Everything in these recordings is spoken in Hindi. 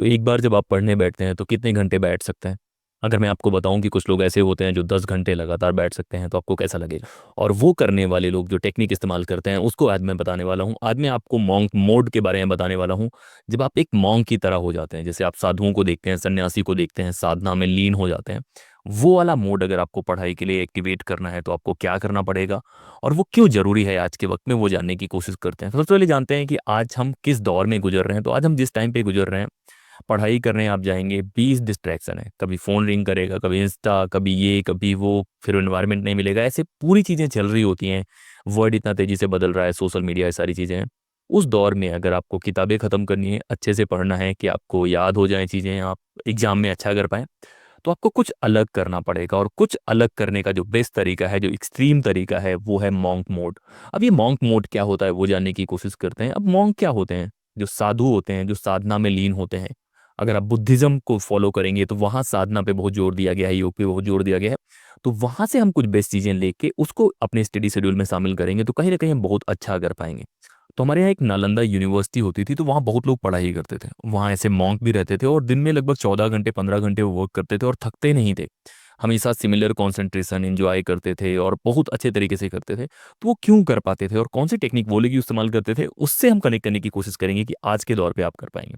तो एक बार जब आप पढ़ने बैठते हैं तो कितने घंटे बैठ सकते हैं? अगर मैं आपको बताऊं कि कुछ लोग ऐसे होते हैं जो 10 घंटे लगातार बैठ सकते हैं, तो आपको कैसा लगेगा? और वो करने वाले लोग जो टेक्निक इस्तेमाल करते हैं उसको आज मैं बताने वाला हूँ। आज मैं आपको मॉन्क मोड के बारे में बताने वाला हूँ। जब आप एक मॉन्क की तरह हो जाते हैं, जैसे आप साधुओं को देखते हैं, सन्यासी को देखते हैं, साधना में लीन हो जाते हैं, वो वाला मोड अगर आपको पढ़ाई के लिए एक्टिवेट करना है तो आपको क्या करना पड़ेगा और वो क्यों जरूरी है आज के वक्त में, वो जानने की कोशिश करते हैं। सबसे पहले जानते हैं कि आज हम किस दौर में गुजर रहे हैं। तो आज हम जिस टाइम पे गुजर रहे हैं, पढ़ाई करने आप जाएंगे, 20 डिस्ट्रैक्शन है। कभी फ़ोन रिंग करेगा, कभी इंस्टा, कभी ये कभी वो, फिर इन्वायरमेंट नहीं मिलेगा, ऐसे पूरी चीज़ें चल रही होती हैं। वर्ल्ड इतना तेज़ी से बदल रहा है, सोशल मीडिया, ये सारी चीज़ें हैं। उस दौर में अगर आपको किताबें ख़त्म करनी है, अच्छे से पढ़ना है कि आपको याद हो जाए चीज़ें, आप एग्ज़ाम में अच्छा कर पाएँ, तो आपको कुछ अलग करना पड़ेगा। और कुछ अलग करने का जो बेस्ट तरीका है, जो एक्सट्रीम तरीका है, वो है मॉन्क मोड। अब ये मॉन्क मोड क्या होता है वो जानने की कोशिश करते हैं। अब मॉन्क क्या होते हैं? जो साधु होते हैं, जो साधना में लीन होते हैं। अगर आप बुद्धिज्म को फॉलो करेंगे तो वहाँ साधना पे बहुत जोर दिया गया है, योग पे बहुत जोर दिया गया है। तो वहाँ से हम कुछ बेस्ट चीज़ें लेके उसको अपने स्टडी शेड्यूल में शामिल करेंगे तो कहीं ना कहीं हम बहुत अच्छा कर पाएंगे। तो हमारे यहाँ एक नालंदा यूनिवर्सिटी होती थी, तो वहाँ बहुत लोग पढ़ाई करते थे। वहाँ ऐसे मॉन्क भी रहते थे और दिन में लगभग 14 घंटे 15 घंटे वो वर्क करते थे और थकते नहीं थे। हमेशा सिमिलर कंसंट्रेशन एंजॉय करते थे और बहुत अच्छे तरीके से करते थे। तो वो क्यों कर पाते थे और कौन सी टेक्निक वो लोग इस्तेमाल करते थे, उससे हम कनेक्ट करने की कोशिश करेंगे कि आज के दौर पे आप कर पाएंगे।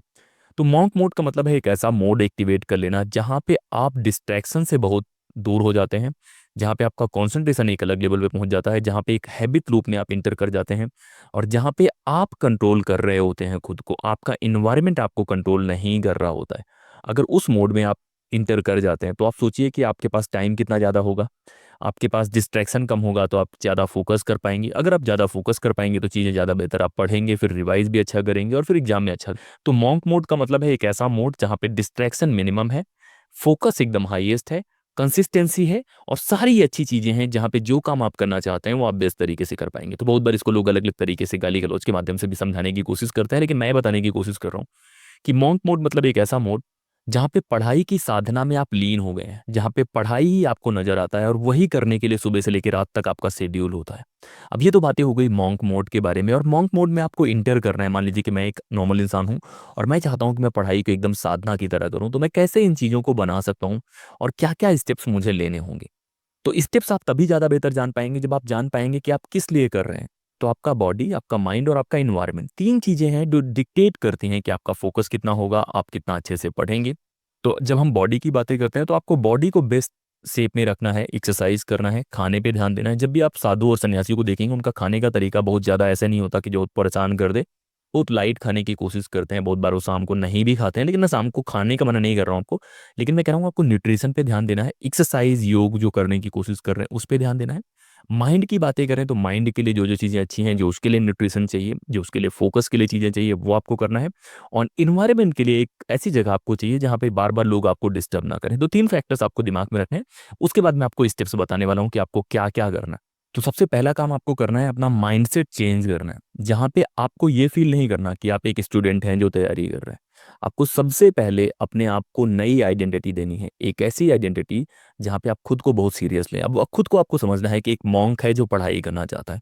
तो मॉन्क मोड का मतलब है एक ऐसा मोड एक्टिवेट कर लेना जहाँ पे आप डिस्ट्रैक्शन से बहुत दूर हो जाते हैं, जहाँ पे आपका कंसंट्रेशन एक अलग लेवल पे पहुंच जाता है, जहाँ पे एक हैबिट लूप में आप इंटर कर जाते हैं और जहाँ पे आप कंट्रोल कर रहे होते हैं खुद को। आपका इन्वायरमेंट आपको कंट्रोल नहीं कर रहा होता है। अगर उस मोड में आप इंटर कर जाते हैं तो आप सोचिए कि आपके पास टाइम कितना ज़्यादा होगा, आपके पास डिस्ट्रैक्शन कम होगा, तो आप ज़्यादा फोकस कर पाएंगे। अगर आप ज़्यादा फोकस कर पाएंगे तो चीज़ें ज़्यादा बेहतर आप पढ़ेंगे, फिर रिवाइज भी अच्छा करेंगे और फिर एग्जाम में अच्छा। तो मॉन्क मोड का मतलब है एक ऐसा मोड जहाँ पे डिस्ट्रैक्शन मिनिमम है, फोकस एकदम हाईएस्ट है, कंसिस्टेंसी है और सारी अच्छी चीज़ें हैं, जहाँ पे जो काम आप करना चाहते हैं वो आप बेस्ट तरीके से कर पाएंगे। तो बहुत बार इसको लोग अलग अलग तरीके से गाली गलौज के माध्यम से भी समझाने की कोशिश करते हैं, लेकिन मैं बताने की कोशिश कर रहा हूँ कि मॉन्क मोड मतलब एक ऐसा मोड जहाँ पे पढ़ाई की साधना में आप लीन हो गए हैं, जहाँ पे पढ़ाई ही आपको नजर आता है और वही करने के लिए सुबह से लेकर रात तक आपका शेड्यूल होता है। अब ये तो बातें हो गई मॉन्क मोड के बारे में। और मॉन्क मोड में आपको इंटर करना है। मान लीजिए कि मैं एक नॉर्मल इंसान हूँ और मैं चाहता हूँ कि मैं पढ़ाई को एकदम साधना की तरह करूँ, तो मैं कैसे इन चीज़ों को बना सकता हूँ और क्या क्या स्टेप्स मुझे लेने होंगे? तो स्टेप्स आप तभी ज़्यादा बेहतर जान पाएंगे जब आप जान पाएंगे कि आप किस लिए कर रहे हैं। तो आपका बॉडी, आपका माइंड और आपका इन्वायरमेंट, तीन चीज़ें हैं जो डिक्टेट करती हैं कि आपका फोकस कितना होगा, आप कितना अच्छे से पढ़ेंगे। तो जब हम बॉडी की बातें करते हैं तो आपको बॉडी को बेस्ट शेप में रखना है, एक्सरसाइज करना है, खाने पे ध्यान देना है। जब भी आप साधु और सन्यासी को देखेंगे, उनका खाने का तरीका बहुत ज़्यादा ऐसा नहीं होता कि जो परेशान कर दे। बहुत लाइट खाने की कोशिश करते हैं। बहुत बार वो शाम को नहीं भी खाते हैं, लेकिन मैं शाम को खाने का मना नहीं कर रहा हूँ आपको। लेकिन मैं कह रहा हूँ आपको न्यूट्रिशन पे ध्यान देना है, एक्सरसाइज योग जो करने की कोशिश कर रहे हैं उस पे ध्यान देना है। माइंड की बातें करें तो माइंड के लिए जो जो चीज़ें अच्छी हैं, जो उसके लिए न्यूट्रिशन चाहिए, जो उसके लिए फोकस के लिए चीज़ें चाहिए, वो आपको करना है। और इन्वायरमेंट के लिए एक ऐसी जगह आपको चाहिए जहाँ पे बार बार लोग आपको डिस्टर्ब ना करें। तो तीन फैक्टर्स आपको दिमाग में रखने हैं। उसके बाद मैं आपको स्टेप्स बताने वाला हूँ कि आपको क्या क्या करना है। तो सबसे पहला काम आपको करना है, अपना माइंडसेट चेंज करना है। जहाँ पे आपको ये फील नहीं करना कि आप एक स्टूडेंट हैं जो तैयारी कर रहे हैं। आपको सबसे पहले अपने आप को नई आइडेंटिटी देनी है, एक ऐसी आइडेंटिटी जहाँ पे आप खुद को बहुत सीरियस लें। अब खुद को आपको समझना है कि एक मॉन्क है जो पढ़ाई करना चाहता है,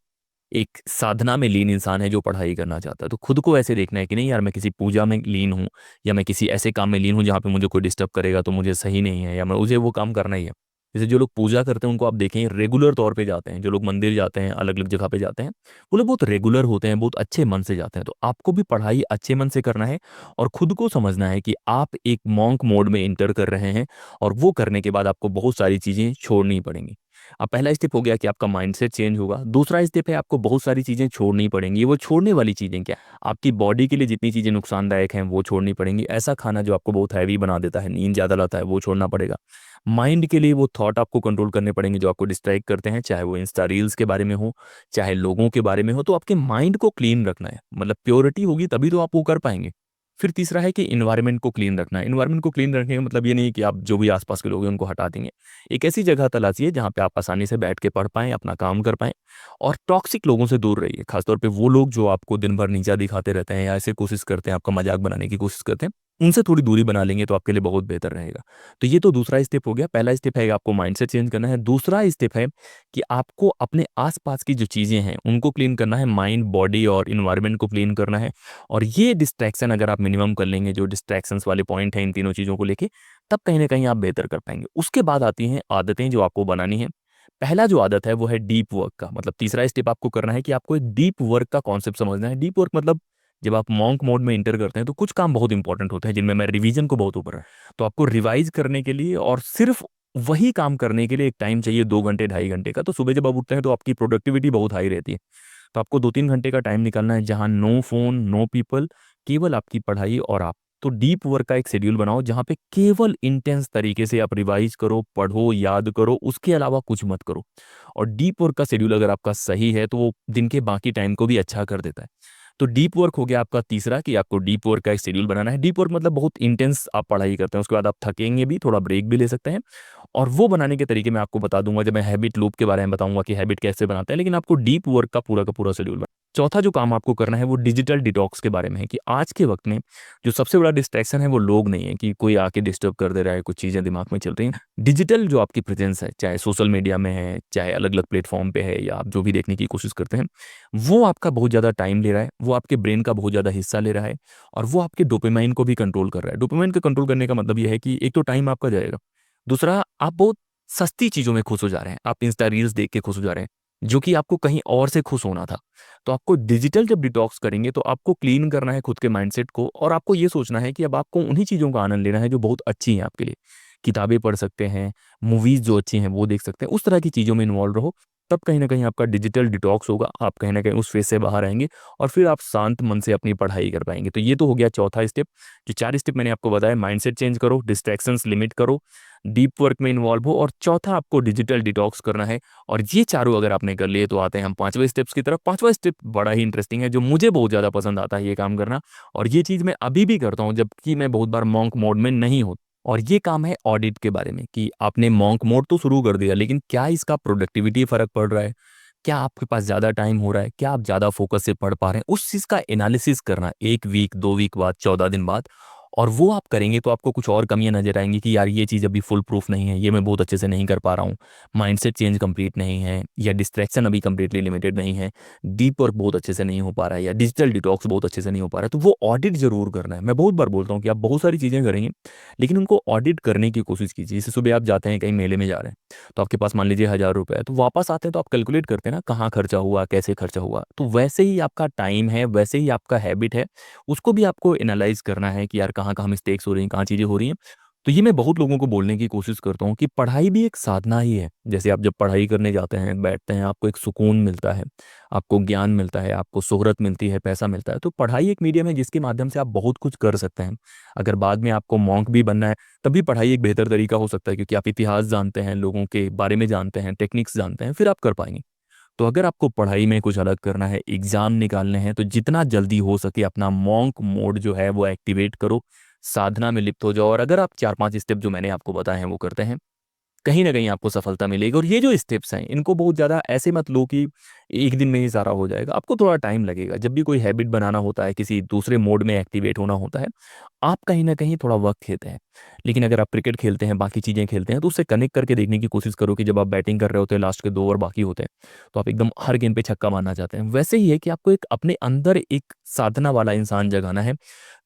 एक साधना में लीन इंसान है जो पढ़ाई करना चाहता है। तो खुद को ऐसे देखना है कि नहीं यार, मैं किसी पूजा में लीन हूँ या मैं किसी ऐसे काम में लीन हूँ जहाँ पे मुझे कोई डिस्टर्ब करेगा तो मुझे सही नहीं है, या मैं मुझे वो काम करना ही है। जैसे जो लोग पूजा करते हैं उनको आप देखें रेगुलर तौर पे जाते हैं, जो लोग मंदिर जाते हैं, अलग अलग जगह पे जाते हैं, वो लोग बहुत रेगुलर होते हैं, बहुत अच्छे मन से जाते हैं। तो आपको भी पढ़ाई अच्छे मन से करना है और खुद को समझना है कि आप एक मॉन्क मोड में इंटर कर रहे हैं और वो करने के बाद आपको बहुत सारी चीज़ें छोड़नी पड़ेंगी। अब पहला स्टेप हो गया कि आपका माइंडसेट चेंज होगा। दूसरा स्टेप है आपको बहुत सारी चीज़ें छोड़नी पड़ेंगी। वो छोड़ने वाली चीज़ें क्या? आपकी बॉडी के लिए जितनी चीज़ें नुकसानदायक हैं वो छोड़नी पड़ेंगी। ऐसा खाना जो आपको बहुत हैवी बना देता है, नींद ज़्यादा लाता है, वो छोड़ना पड़ेगा। माइंड के लिए वो थॉट आपको कंट्रोल करने पड़ेंगे जो आपको डिस्ट्रैक्ट करते हैं, चाहे वो इंस्टा रील्स के बारे में हो, चाहे लोगों के बारे में हो। तो आपके माइंड को क्लीन रखना है, मतलब प्योरिटी होगी तभी तो आप वो कर पाएंगे। फिर तीसरा है कि इन्वायरमेंट को क्लीन रखना है। इन्वायरमेंट को क्लीन रखने का मतलब ये नहीं कि आप जो भी आसपास के लोग हैं उनको हटा देंगे। एक ऐसी जगह तलाशिए जहाँ पे आप आसानी से बैठ के पढ़ पाएँ, अपना काम कर पाएँ। और टॉक्सिक लोगों से दूर रहिए, खासतौर पे वो लोग जो आपको दिन भर नीचा दिखाते रहते हैं या ऐसे कोशिश करते हैं आपका मजाक बनाने की कोशिश करते हैं। उनसे थोड़ी दूरी बना लेंगे तो आपके लिए बहुत बेहतर रहेगा। तो ये तो दूसरा स्टेप हो गया। पहला स्टेप है कि आपको माइंडसेट चेंज करना है। दूसरा स्टेप है कि आपको अपने आसपास की जो चीज़ें हैं उनको क्लीन करना है, माइंड, बॉडी और इन्वायरमेंट को क्लीन करना है। और ये डिस्ट्रैक्शन अगर आप मिनिमम कर लेंगे, जो डिस्ट्रैक्शंस वाले पॉइंट हैं इन तीनों चीज़ों को लेके, तब कहीं ना कहीं आप बेहतर कर पाएंगे। उसके बाद आती हैं आदतें जो आपको बनानी है। पहला जो आदत है वो है डीप वर्क का। मतलब तीसरा स्टेप आपको करना है कि आपको एक डीप वर्क का कॉन्सेप्ट समझना है। डीप वर्क मतलब जब आप मॉन्क मोड में इंटर करते हैं तो कुछ काम बहुत इंपॉर्टेंट होते हैं जिनमें मैं रिवीजन को बहुत ऊपर है। तो आपको रिवाइज करने के लिए और सिर्फ वही काम करने के लिए एक टाइम चाहिए, 2 घंटे 2.5 घंटे का। तो सुबह जब आप उठते हैं तो आपकी प्रोडक्टिविटी बहुत हाई रहती है। तो आपको 2-3 घंटे का टाइम निकालना है जहाँ नो फोन, नो पीपल, केवल आपकी पढ़ाई और आप। तो डीप वर्क का एक शेड्यूल बनाओ जहाँ पे केवल इंटेंस तरीके से आप रिवाइज करो, पढ़ो, याद करो, उसके अलावा कुछ मत करो। और डीप वर्क का शेड्यूल अगर आपका सही है तो वो दिन के बाकी टाइम को भी अच्छा कर देता है। तो डीप वर्क हो गया आपका तीसरा, कि आपको डीप वर्क का एक शेड्यूल बनाना है। डीप वर्क मतलब बहुत इंटेंस आप पढ़ाई करते हैं, उसके बाद आप थकेंगे भी, थोड़ा ब्रेक भी ले सकते हैं। और वो बनाने के तरीके मैं आपको बता दूंगा जब मैं हैबिट लूप के बारे में बताऊंगा कि हैबिट कैसे बनाते हैं। लेकिन आपको डीप वर्क का पूरा शेड्यूल बना। चौथा जो काम आपको करना है वो डिजिटल डिटॉक्स के बारे में है, कि आज के वक्त में जो सबसे बड़ा डिस्ट्रैक्शन है वो लोग नहीं है, कि कोई आके डिस्टर्ब कर दे रहा है, कुछ चीज़ें दिमाग में चल रही हैं। डिजिटल जो आपकी प्रेजेंस है, चाहे सोशल मीडिया में है, चाहे अलग अलग प्लेटफॉर्म पे है, या आप जो भी देखने की कोशिश करते हैं, वो आपका बहुत ज़्यादा टाइम ले रहा है, वो आपके ब्रेन का बहुत ज़्यादा हिस्सा ले रहा है। और वो आपके डोपामाइन को भी कंट्रोल कर रहा है। डोपामाइन को कंट्रोल करने का मतलब ये है कि एक तो टाइम आपका जाएगा, दूसरा आप बहुत सस्ती चीज़ों में खुश हो जा रहे हैं। आप इंस्टा रील्स देख के खुश हो जा रहे हैं, जो कि आपको कहीं और से खुश होना था। तो आपको डिजिटल जब डिटॉक्स करेंगे तो आपको क्लीन करना है खुद के माइंडसेट को, और आपको ये सोचना है कि अब आपको उन्हीं चीज़ों का आनंद लेना है जो बहुत अच्छी हैं आपके लिए। किताबें पढ़ सकते हैं, मूवीज़ जो अच्छी हैं वो देख सकते हैं, उस तरह की चीज़ों में इन्वॉल्व रहो। तब कहीं न कहीं आपका डिजिटल डिटॉक्स होगा, आप कहीं न कहीं उस फेज़ से बाहर आएँगे और फिर आप शांत मन से अपनी पढ़ाई कर पाएँगे। तो ये तो हो गया चौथा स्टेप। जो 4 स्टेप मैंने आपको बताया, माइंडसेट चेंज करो, डिस्ट्रैक्शंस लिमिट करो, डीप वर्क में इन्वॉल्व हो, और चौथा आपको डिजिटल डिटॉक्स करना है। और ये चारों अगर आपने कर लिए तो आते हैं हम 5वें स्टेप्स की तरफ। 5वां स्टेप बड़ा ही इंटरेस्टिंग है, जो मुझे बहुत ज़्यादा पसंद आता है ये काम करना। और ये चीज़ मैं अभी भी करता हूँ जबकि मैं बहुत बार मॉन्क मोड में नहीं हूँ। और ये काम है ऑडिट के बारे में, कि आपने मॉन्क मोड तो शुरू कर दिया, लेकिन क्या इसका प्रोडक्टिविटी फ़र्क पड़ रहा है? क्या आपके पास ज़्यादा टाइम हो रहा है? क्या आप ज़्यादा फ़ोकस से पढ़ पा रहे हैं? उस चीज़ का एनालिसिस करना 1 वीक, 2 वीक बाद, 14 दिन बाद। और वो आप करेंगे तो आपको कुछ और कमियाँ नज़र आएँगी कि यार ये चीज़ अभी फुल प्रूफ नहीं है, ये मैं बहुत अच्छे से नहीं कर पा रहा हूँ। माइंडसेट चेंज कंप्लीट नहीं है, या डिस्ट्रैक्शन अभी कंप्लीटली लिमिटेड नहीं है, डीप वर्क बहुत अच्छे से नहीं हो पा रहा है, या डिजिटल डिटॉक्स बहुत अच्छे से नहीं हो पा रहा है। तो वो ऑडिट ज़रूर करना है। मैं बहुत बार बोलता हूँ कि आप बहुत सारी चीज़ें करेंगे, लेकिन उनको ऑडिट करने की कोशिश कीजिए। जैसे सुबह आप जाते हैं कहीं मेले में जा रहे हैं, तो आपके पास मान लीजिए 1000 रुपए है, तो वापस आते हैं तो आप कैलकुलेट करते हैं ना कहाँ खर्चा हुआ, कैसे खर्चा हुआ। तो वैसे ही आपका टाइम है, वैसे ही आपका हैबिट है, उसको भी आपको एनालाइज करना है कि यार कहाँ-कहाँ मिस्टेक्स हो रही हैं, कहाँ चीज़ें हो रही हैं। तो ये मैं बहुत लोगों को बोलने की कोशिश करता हूँ कि पढ़ाई भी एक साधना ही है। जैसे आप जब पढ़ाई करने जाते हैं, बैठते हैं, आपको एक सुकून मिलता है, आपको ज्ञान मिलता है, आपको शोहरत मिलती है, पैसा मिलता है। तो पढ़ाई एक मीडियम है जिसके माध्यम से आप बहुत कुछ कर सकते हैं। अगर बाद में आपको मॉन्क भी बनना है, तब भी पढ़ाई एक बेहतर तरीका हो सकता है, क्योंकि आप इतिहास जानते हैं, लोगों के बारे में जानते हैं, टेक्निक्स जानते हैं, फिर आप कर पाएँगे। तो अगर आपको पढ़ाई में कुछ अलग करना है, एग्ज़ाम निकालने हैं, तो जितना जल्दी हो सके अपना मॉन्क मोड जो है वो एक्टिवेट करो, साधना में लिप्त हो जाओ। और अगर आप 4-5 स्टेप जो मैंने आपको बताए हैं वो करते हैं, कहीं न कहीं आपको सफलता मिलेगी। और ये जो स्टेप्स हैं, इनको बहुत ज़्यादा ऐसे मत लो कि एक दिन में ही सारा हो जाएगा, आपको थोड़ा टाइम लगेगा। जब भी कोई हैबिट बनाना होता है, किसी दूसरे मोड में एक्टिवेट होना होता है, आप कहीं न कहीं थोड़ा वक़्त लेते हैं। लेकिन अगर आप क्रिकेट खेलते हैं, बाकी चीज़ें खेलते हैं, तो उससे कनेक्ट करके देखने की कोशिश करो कि जब आप बैटिंग कर रहे होते हैं, लास्ट के 2 ओवर बाकी होते हैं, तो आप एकदम हर गेंद पे छक्का मारना चाहते हैं। वैसे ही है कि आपको एक अपने अंदर एक साधना वाला इंसान जगाना है,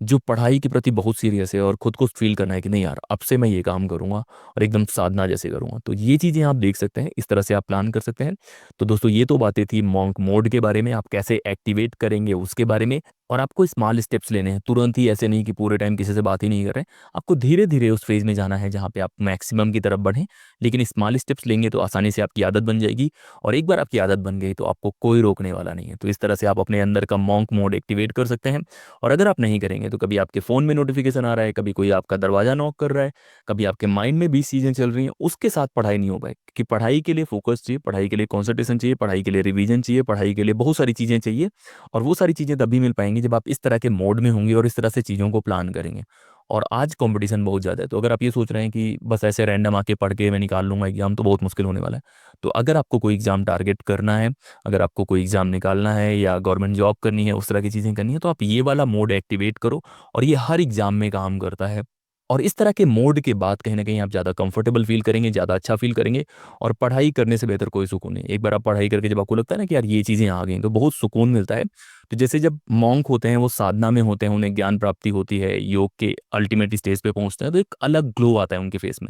जो पढ़ाई के प्रति बहुत सीरियस है, और खुद को फ़ील करना है कि नहीं यार, अब से मैं ये काम करूँगा और एकदम साधना जैसे करूँगा। तो ये चीज़ें आप देख सकते हैं, इस तरह से आप प्लान कर सकते हैं। तो दोस्तों ये तो बातें थी मॉन्क मोड के बारे में, आप कैसे एक्टिवेट करेंगे उसके बारे में। और आपको स्मॉल स्टेप्स लेने हैं, तुरंत ही ऐसे नहीं कि पूरे टाइम किसी से बात ही नहीं कर रहे हैं। आपको धीरे-धीरे उस फ़ेज़ में जाना है जहाँ पे आप मैक्सिमम की तरफ बढ़ें, लेकिन स्मॉल स्टेप्स लेंगे तो आसानी से आपकी आदत बन जाएगी। और एक बार आपकी आदत बन गई तो आपको कोई रोकने वाला नहीं है। तो इस तरह से आप अपने अंदर का मॉन्क मोड एक्टिवेट कर सकते हैं। और अगर आप नहीं करेंगे तो कभी आपके फ़ोन में नोटिफ़िकेशन आ रहा है, कभी कोई आपका दरवाज़ा नॉक कर रहा है, कभी आपके माइंड में 20 चीज़ें चल रही हैं, उसके साथ पढ़ाई नहीं हो पाएगी। कि पढ़ाई के लिए फ़ोकस चाहिए, पढ़ाई के लिए कंसंट्रेशन चाहिए, पढ़ाई के लिए रिवीजन चाहिए, पढ़ाई के लिए बहुत सारी चीज़ें चाहिए। और वो सारी चीज़ें तभी मिल पाएँगी जब आप इस तरह के मोड में होंगे और इस तरह से चीज़ों को प्लान करेंगे। और आज कंपटीशन बहुत ज़्यादा है। तो अगर आप ये सोच रहे हैं कि बस ऐसे रैंडम आके पढ़ के मैं निकाल लूँगा एग्जाम, तो बहुत मुश्किल होने वाला है। तो अगर आपको कोई एग्जाम टारगेट करना है, अगर आपको कोई एग्जाम निकालना है या गवर्नमेंट जॉब करनी है, उस तरह की चीज़ें करनी है, तो आप ये वाला मोड एक्टिवेट करो। और ये हर एग्जाम में काम करता है। और इस तरह के मोड के बाद कहीं ना कहीं आप ज़्यादा कंफर्टेबल फील करेंगे, ज़्यादा अच्छा फील करेंगे। और पढ़ाई करने से बेहतर कोई सुकून नहीं। एक बार आप पढ़ाई करके जब आपको लगता है ना कि यार ये चीज़ें आ गई, तो बहुत सुकून मिलता है। तो जैसे जब मॉन्क होते हैं वो साधना में होते हैं, उन्हें ज्ञान प्राप्ति होती है, योग के अल्टीमेट स्टेज पे पहुंचते हैं, तो एक अलग ग्लो आता है उनके फेस में।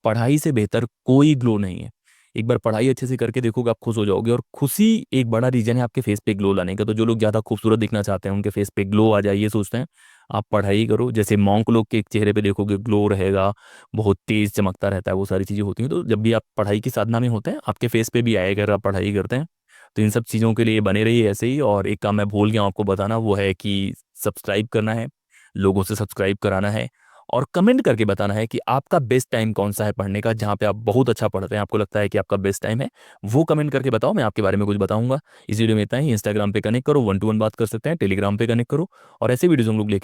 पढ़ाई से बेहतर कोई ग्लो नहीं है। एक बार पढ़ाई अच्छे से करके देखोगे, आप खुश हो जाओगे। और खुशी एक बड़ा रीजन है आपके फेस पे ग्लो लाने का। तो जो लोग ज़्यादा खूबसूरत दिखना चाहते हैं, उनके फेस पे ग्लो आ जाए, ये सोचते हैं, आप पढ़ाई करो। जैसे मॉन्क लोग के चेहरे पे देखोगे ग्लो रहेगा, बहुत तेज चमकता रहता है, वो सारी चीज़ें होती हैं। तो जब भी आप पढ़ाई की साधना में होते हैं, आपके फेस पे भी आएगा अगर आप पढ़ाई करते हैं। तो इन सब चीज़ों के लिए बने रहिए ऐसे ही। और एक काम मैं भूल गया हूं आपको बताना, वो है कि सब्सक्राइब करना है, लोगों से सब्सक्राइब कराना है, और कमेंट करके बताना है कि आपका बेस्ट टाइम कौन सा है पढ़ने का, जहाँ पे आप बहुत अच्छा पढ़ते हैं, आपको लगता है कि आपका बेस्ट टाइम है। वो कमेंट करके बताओ, मैं आपके बारे में कुछ बताऊंगा। इस वीडियो में इतना ही। इंस्टाग्राम पे कनेक्ट करो, 1-to-1 बात कर सकते हैं, टेलीग्राम पे कनेक्ट करो। और ऐसे वीडियोस हम लोग लेके